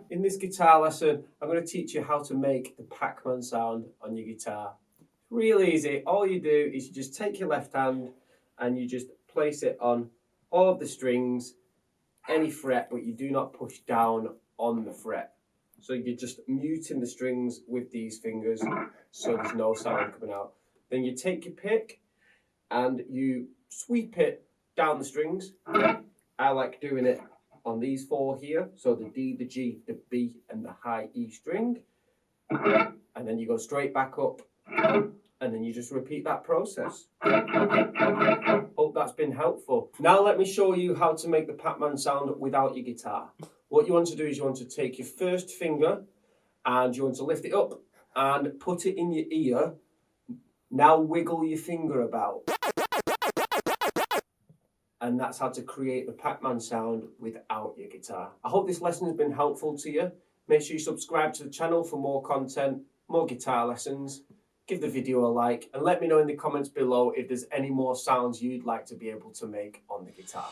In this guitar lesson, I'm going to teach you how to make the Pac-Man sound on your guitar. Real easy. All you do is you just take your left hand and you just place it on all of the strings, any fret, but you do not push down on the fret. So you're just muting the strings with these fingers so there's no sound coming out. Then you take your pick and you sweep it down the strings. I like doing it on these four here, so the D, the G, the B, and the high E string. And then you go straight back up, and then you just repeat that process. Hope that's been helpful. Now let me show you how to make the Pac-Man sound without your guitar. What you want to do is you want to take your first finger and you want to lift it up and put it in your ear. Now wiggle your finger about. And that's how to create the Pac-Man sound without your guitar. I hope this lesson has been helpful to you. Make sure you subscribe to the channel for more content, more guitar lessons. Give the video a like and let me know in the comments below if there's any more sounds you'd like to be able to make on the guitar.